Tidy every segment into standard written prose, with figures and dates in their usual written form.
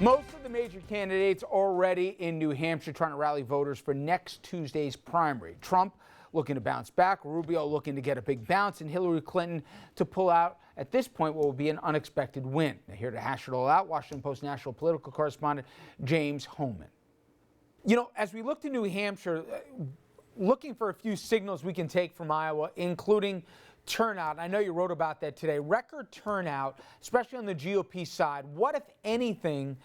Most of the major candidates already in New Hampshire trying to rally voters for next Tuesday's primary. Trump looking to bounce back, Rubio looking to get a big bounce, and Hillary Clinton to pull out, at this point, what will be an unexpected win. Now, here to hash it all out, Washington Post national political correspondent James Hohmann. You know, as we look to New Hampshire, looking for a few signals we can take from Iowa, including turnout. I know you wrote about that today. Record turnout, especially on the GOP side. What, if anything,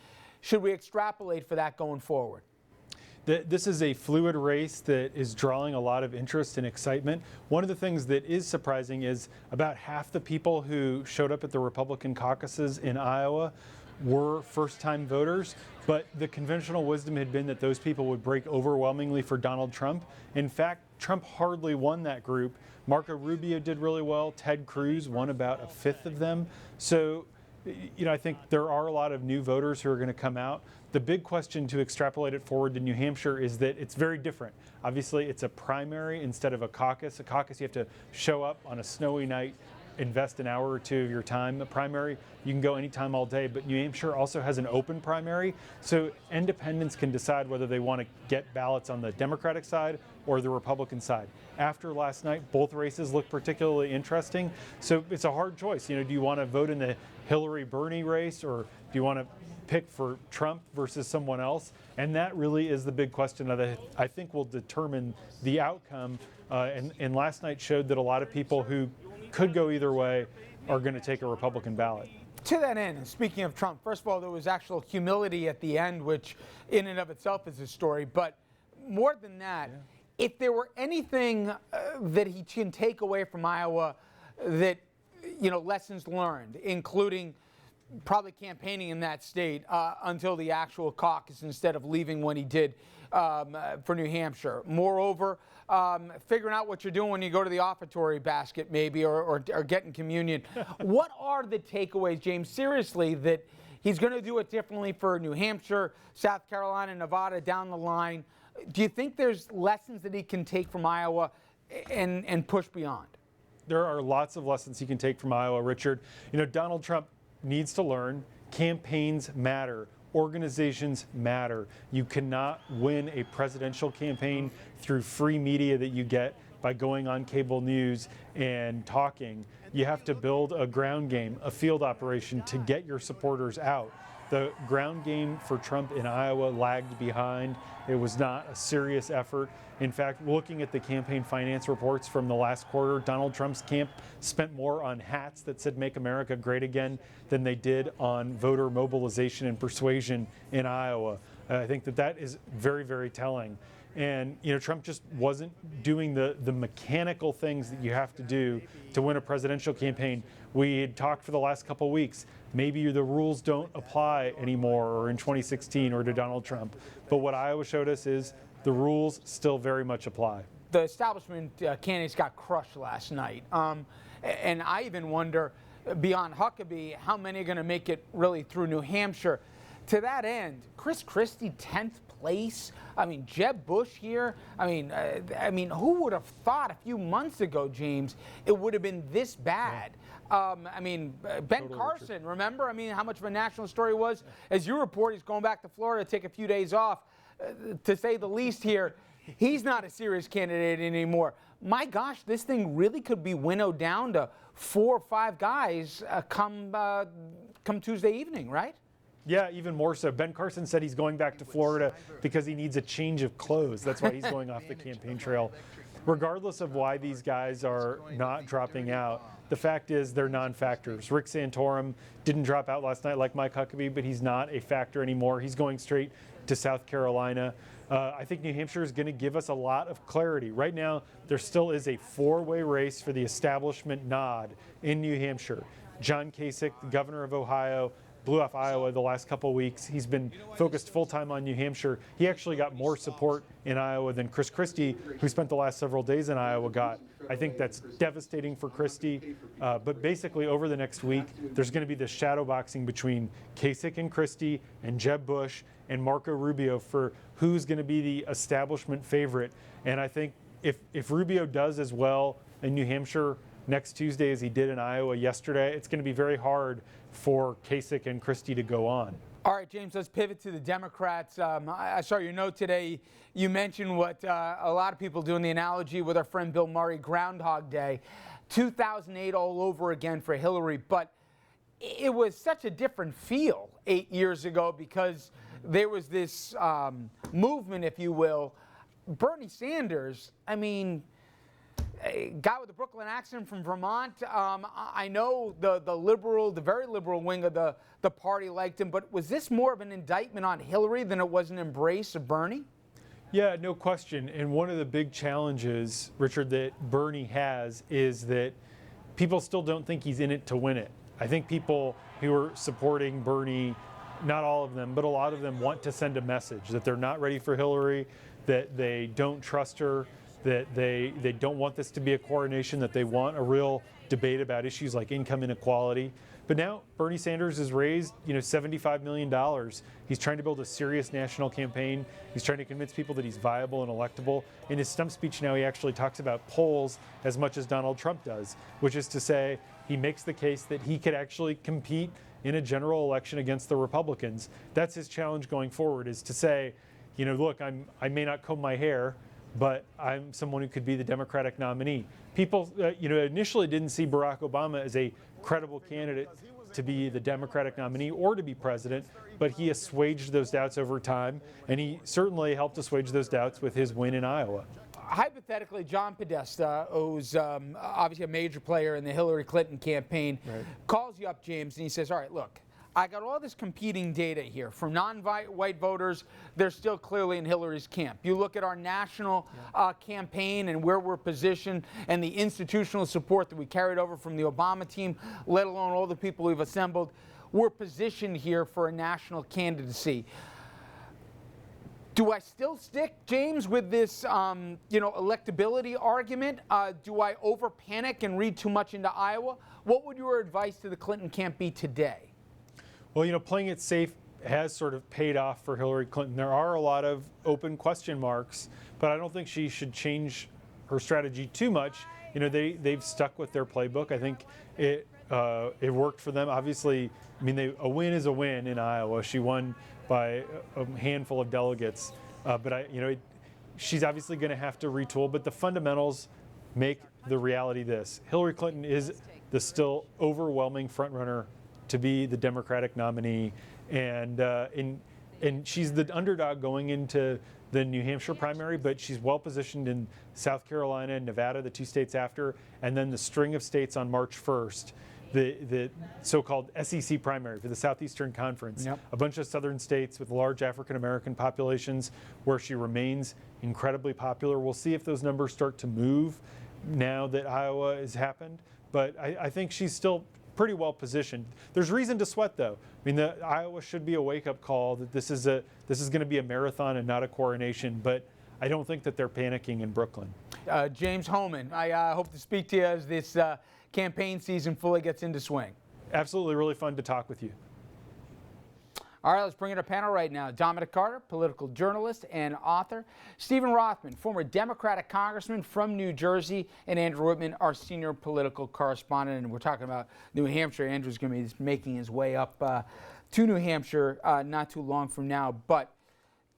should we extrapolate for that going forward? This is a fluid race that is drawing a lot of interest and excitement. One of the things that is surprising is about half the people who showed up at the Republican caucuses in Iowa were first-time voters, but the conventional wisdom had been that those people would break overwhelmingly for Donald Trump. In fact, Trump hardly won that group. Marco Rubio did really well. Ted Cruz won about a fifth of them. So, you know, I think there are a lot of new voters who are going to come out. The big question to extrapolate it forward to New Hampshire is that it's very different. Obviously, it's a primary instead of a caucus. A caucus, you have to show up on a snowy night, invest an hour or two of your time. The primary, you can go anytime all day, but New Hampshire also has an open primary, so independents can decide whether they want to get ballots on the Democratic side or the Republican side. After last night, both races look particularly interesting, so it's a hard choice. You know, do you want to vote in the Hillary-Bernie race, or do you want to pick for Trump versus someone else? And that really is the big question that I think will determine the outcome. And last night showed that a lot of people who could go either way are going to take a Republican ballot. To that end, and speaking of Trump, first of all, there was actual humility at the end, which in and of itself is a story. But more than that, if there were anything that he can take away from Iowa that, you know, lessons learned, including probably campaigning in that state until the actual caucus instead of leaving when he did for New Hampshire. Moreover, figuring out what you're doing when you go to the offertory basket maybe or getting communion. What are the takeaways, James, seriously, that he's going to do it differently for New Hampshire, South Carolina, Nevada down the line? Do you think there's lessons that he can take from Iowa and push beyond? There are lots of lessons he can take from Iowa, Richard. You know, Donald Trump needs to learn campaigns matter. Organizations matter. You cannot win a presidential campaign through free media that you get by going on cable news and talking. You have to build a ground game, a field operation to get your supporters out. The ground game for Trump in Iowa lagged behind. It was not a serious effort. In fact, looking at the campaign finance reports from the last quarter, Donald Trump's camp spent more on hats that said "Make America Great Again" than they did on voter mobilization and persuasion in Iowa. I think that is very, very telling. And, you know, Trump just wasn't doing the mechanical things that you have to do to win a presidential campaign. We had talked for the last couple of weeks. Maybe the rules don't apply anymore or in 2016 or to Donald Trump. But what Iowa showed us is the rules still very much apply. The establishment candidates got crushed last night. And I even wonder, beyond Huckabee, how many are going to make it really through New Hampshire? To that end, Chris Christie, 10th place. I mean, Jeb Bush here. I mean, who would have thought a few months ago, James, it would have been this bad? Ben Carson, remember? I mean, how much of a national story it was? As you report, he's going back to Florida to take a few days off, to say the least here. He's not a serious candidate anymore. My gosh, this thing really could be winnowed down to 4 or 5 guys come Tuesday evening, right? Yeah, even more so. Ben Carson said he's going back to Florida because he needs a change of clothes. That's why he's going off the campaign trail. Regardless of why these guys are not dropping out, the fact is they're non-factors. Rick Santorum didn't drop out last night like Mike Huckabee, but he's not a factor anymore. He's going straight to South Carolina. I think New Hampshire is going to give us a lot of clarity. Right now, there still is a 4-way race for the establishment nod in New Hampshire. John Kasich, the governor of Ohio, blew off Iowa the last couple of weeks. He's been focused full-time on New Hampshire. He actually got more support in Iowa than Chris Christie, who spent the last several days in Iowa, got. I think that's devastating for Christie. But basically, over the next week, there's going to be this shadow boxing between Kasich and Christie and Jeb Bush and Marco Rubio for who's going to be the establishment favorite. And I think if Rubio does as well in New Hampshire next Tuesday as he did in Iowa yesterday, it's going to be very hard for Kasich and Christie to go on. All right, James, let's pivot to the Democrats. I saw your note today. You mentioned what a lot of people do in the analogy with our friend Bill Murray, Groundhog Day. 2008 all over again for Hillary, but it was such a different feel 8 years ago because there was this movement, if you will. Bernie Sanders, I mean, a guy with a Brooklyn accent from Vermont. I know the very liberal wing of the party liked him, but was this more of an indictment on Hillary than it was an embrace of Bernie? Yeah, no question. And one of the big challenges, Richard, that Bernie has is that people still don't think he's in it to win it. I think people who are supporting Bernie, not all of them, but a lot of them want to send a message that they're not ready for Hillary, that they don't trust her, that they don't want this to be a coronation, that they want a real debate about issues like income inequality. But now Bernie Sanders has raised, $75 million. He's trying to build a serious national campaign. He's trying to convince people that he's viable and electable. In his stump speech now, he actually talks about polls as much as Donald Trump does, which is to say he makes the case that he could actually compete in a general election against the Republicans. That's his challenge going forward, is to say, look, I may not comb my hair, but I'm someone who could be the Democratic nominee. People, initially didn't see Barack Obama as a credible candidate to be the Democratic nominee or to be president, but he assuaged those doubts over time, and he certainly helped assuage those doubts with his win in Iowa. Hypothetically, John Podesta, who's obviously a major player in the Hillary Clinton campaign, calls you up, James, and he says, all right, look, I got all this competing data here. From non-white voters, they're still clearly in Hillary's camp. You look at our national campaign and where we're positioned and the institutional support that we carried over from the Obama team, let alone all the people we've assembled. We're positioned here for a national candidacy. Do I still stick, James, with this, electability argument? Do I over-panic and read too much into Iowa? What would your advice to the Clinton camp be today? Well, playing it safe has sort of paid off for Hillary Clinton. There are a lot of open question marks, but I don't think she should change her strategy too much. They've stuck with their playbook. I think it worked for them. Obviously, a win is a win in Iowa. She won by a handful of delegates, but she's obviously going to have to retool. But the fundamentals make the reality this: Hillary Clinton is the still overwhelming frontrunner to be the Democratic nominee, and she's the underdog going into the New Hampshire primary, but she's well positioned in South Carolina and Nevada, the two states after, and then the string of states on March 1st, the so-called SEC primary for the Southeastern Conference, a bunch of southern states with large African-American populations where she remains incredibly popular. We'll see if those numbers start to move now that Iowa has happened, but I think she's still pretty well positioned. There's reason to sweat, though. Iowa should be a wake-up call that this is going to be a marathon and not a coronation. But I don't think that they're panicking in Brooklyn. James Hohman, I hope to speak to you as this campaign season fully gets into swing. Absolutely, really fun to talk with you. All right, let's bring in our panel right now. Dominic Carter, political journalist and author. Stephen Rothman, former Democratic congressman from New Jersey. And Andrew Whitman, our senior political correspondent. And we're talking about New Hampshire. Andrew's going to be making his way up to New Hampshire not too long from now. But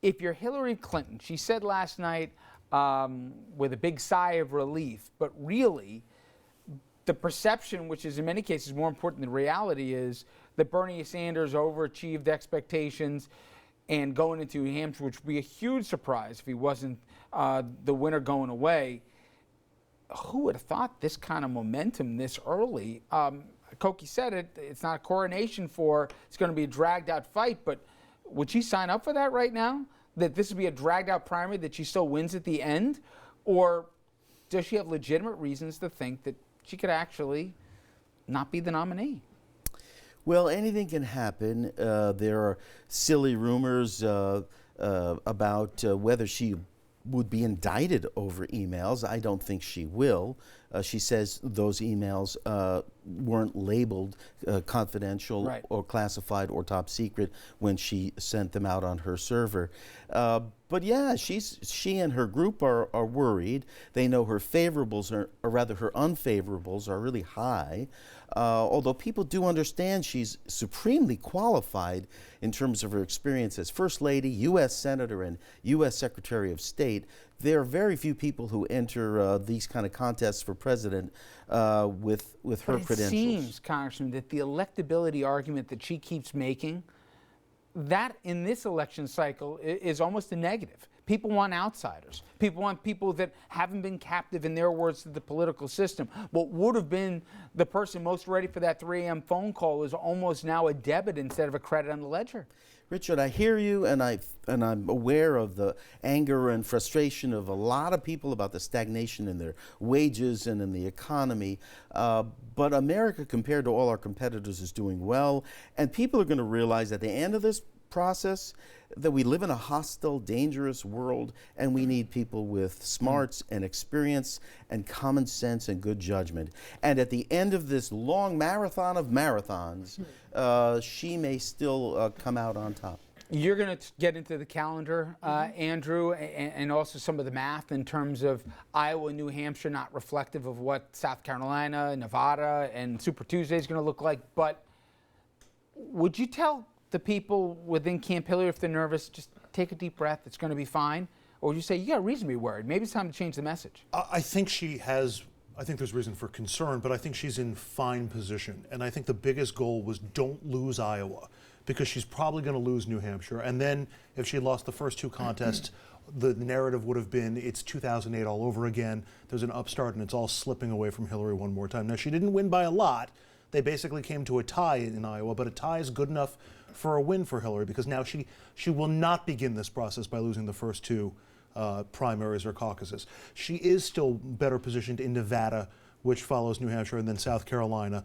if you're Hillary Clinton, she said last night with a big sigh of relief, but really the perception, which is in many cases more important than reality, is that Bernie Sanders overachieved expectations and going into New Hampshire, which would be a huge surprise if he wasn't the winner going away. Who would have thought this kind of momentum this early? Caucus said it's not a coronation it's going to be a dragged out fight, but would she sign up for that right now? That this would be a dragged out primary, that she still wins at the end? Or does she have legitimate reasons to think that she could actually not be the nominee? Well, anything can happen. There are silly rumors about whether she would be indicted over emails. I don't think she will. She says those emails weren't labeled confidential Right. or classified or top secret when she sent them out on her server. But yeah, she and her group are worried. They know her favorables, or rather her unfavorables, are really high. Although people do understand she's supremely qualified in terms of her experience as First Lady, U.S. Senator, and U.S. Secretary of State. There are very few people who enter these kind of contests for president with her But it credentials. seems, Congressman, that the electability argument that she keeps making, that in this election cycle is almost a negative. People want outsiders. People want people that haven't been captive, in their words, to the political system. What would have been the person most ready for that 3 a.m. phone call is almost now a debit instead of a credit on the ledger. Richard, I hear you, and I'm aware of the anger and frustration of a lot of people about the stagnation in their wages and in the economy. But America, compared to all our competitors, is doing well, and people are going to realize at the end of this process that we live in a hostile, dangerous world, and we need people with smarts and experience and common sense and good judgment. And at the end of this long marathon of marathons, she may still come out on top. You're going to get into the calendar, Andrew, and also some of the math in terms of Iowa, New Hampshire, not reflective of what South Carolina, Nevada, and Super Tuesday is going to look like. But would you tell the people within Camp Hillier, if they're nervous, just take a deep breath, it's going to be fine? Or would you say, you got reason to be worried? Maybe it's time to change the message. I think there's reason for concern, but I think she's in fine position. And I think the biggest goal was don't lose Iowa, because she's probably going to lose New Hampshire. And then if she lost the first 2 contests, the narrative would have been it's 2008 all over again. There's an upstart and it's all slipping away from Hillary one more time. Now, she didn't win by a lot. They basically came to a tie in Iowa, but a tie is good enough for a win for Hillary, because now she will not begin this process by losing the first 2 primaries or caucuses. She is still better positioned in Nevada, which follows New Hampshire, and then South Carolina,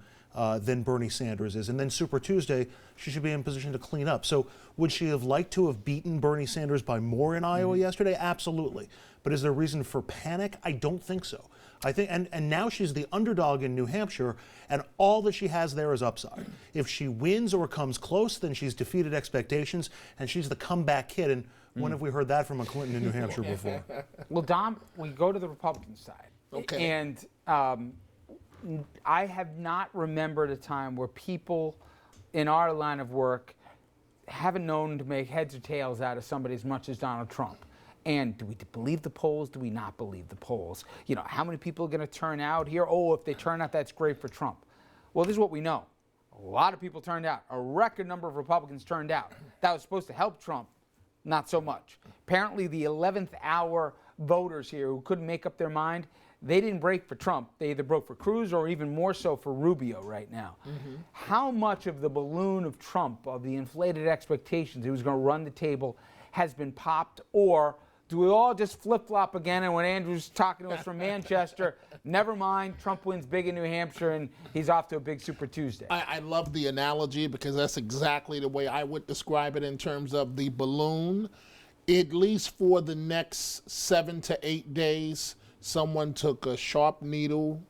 than Bernie Sanders is. And then Super Tuesday, she should be in position to clean up. So would she have liked to have beaten Bernie Sanders by more in Iowa yesterday? Absolutely. But is there reason for panic? I don't think so. I think, and now she's the underdog in New Hampshire, and all that she has there is upside. If she wins or comes close, then she's defeated expectations, and she's the comeback kid. And when have we heard that from a Clinton in New Hampshire before? Well, Dom, we go to the Republican side. Okay. And I have not remembered a time where people in our line of work haven't known to make heads or tails out of somebody as much as Donald Trump. And do we believe the polls? Do we not believe the polls? You know, how many people are going to turn out here? Oh, if they turn out, that's great for Trump. Well, this is what we know. A lot of people turned out. A record number of Republicans turned out. That was supposed to help Trump. Not so much. Apparently, the 11th hour voters here who couldn't make up their mind, they didn't break for Trump. They either broke for Cruz or even more so for Rubio right now. How much of the balloon of Trump, of the inflated expectations he was going to run the table, has been popped? Or do we all just flip-flop again, and when Andrew's talking to us from Manchester, never mind, Trump wins big in New Hampshire and he's off to a big Super Tuesday? I love the analogy, because that's exactly the way I would describe it in terms of the balloon. At least for the next 7 to 8 days, someone took a sharp needle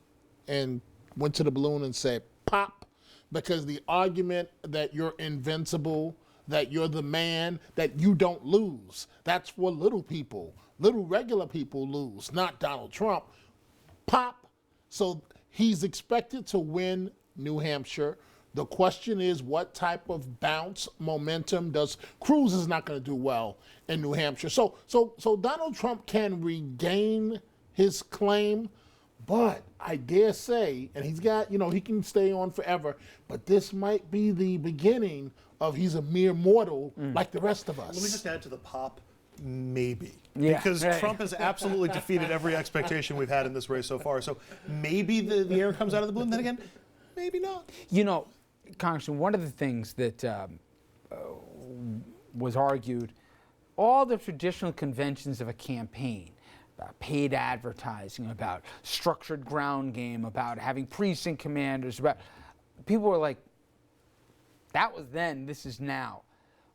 and went to the balloon and said, pop, because the argument that you're invincible, that you're the man, that you don't lose, that's for little people. Little regular people lose, not Donald Trump. Pop. So he's expected to win New Hampshire. The question is, what type of bounce momentum does Cruz is not going to do well in New Hampshire. So Donald Trump can regain his claim, but I dare say, and he's got, he can stay on forever, but this might be the beginning of he's a mere mortal like the rest of us. Let me just add to the pop, maybe. Yeah. Because Trump has absolutely defeated every expectation we've had in this race so far. So maybe the air comes out of the balloon. Then again, maybe not. You know, Congressman, one of the things that was argued, all the traditional conventions of a campaign, about paid advertising, about structured ground game, about having precinct commanders, about people were like, that was then, this is now.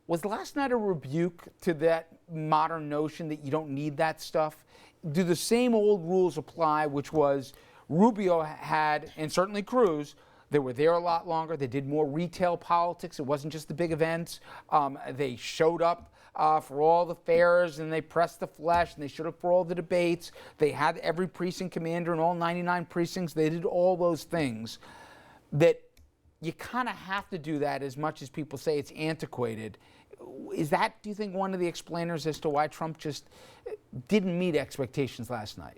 Was last night a rebuke to that modern notion that you don't need that stuff? Do the same old rules apply, which was Rubio had, and certainly Cruz, they were there a lot longer. They did more retail politics. It wasn't just the big events. They showed up for all the fairs, and they pressed the flesh, and they showed up for all the debates. They had every precinct commander in all 99 precincts. They did all those things that you kind of have to do that, as much as people say it's antiquated. Is that, do you think, one of the explainers as to why Trump just didn't meet expectations last night?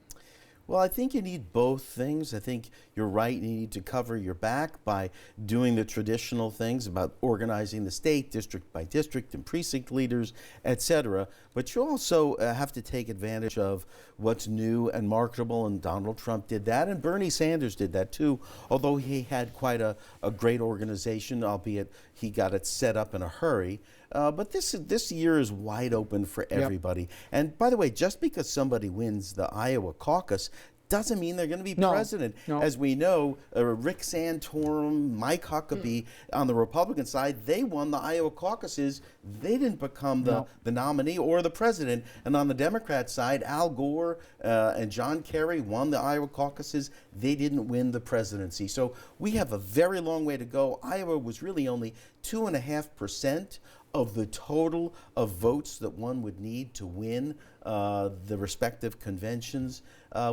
Well, I think you need both things. I think you're right. You need to cover your back by doing the traditional things about organizing the state district by district and precinct leaders, etc. But you also have to take advantage of what's new and marketable, and Donald Trump did that, and Bernie Sanders did that too, although he had quite a great organization, albeit he got it set up in a hurry. But this year is wide open for everybody. Yep. And by the way, just because somebody wins the Iowa caucus doesn't mean they're going to be president. No. As we know, Rick Santorum, Mike Huckabee on the Republican side, they won the Iowa caucuses. They didn't become the nominee or the president. And on the Democrat side, Al Gore and John Kerry won the Iowa caucuses. They didn't win the presidency. So we have a very long way to go. Iowa was really only 2.5% of the total of votes that one would need to win the respective conventions.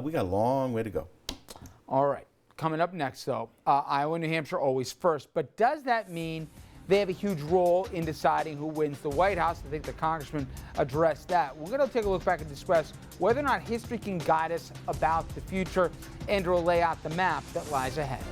We got a long way to go. All right. Coming up next, though, Iowa and New Hampshire always first. But does that mean they have a huge role in deciding who wins the White House? I think the congressman addressed that. We're going to take a look back and discuss whether or not history can guide us about the future, and will lay out the map that lies ahead.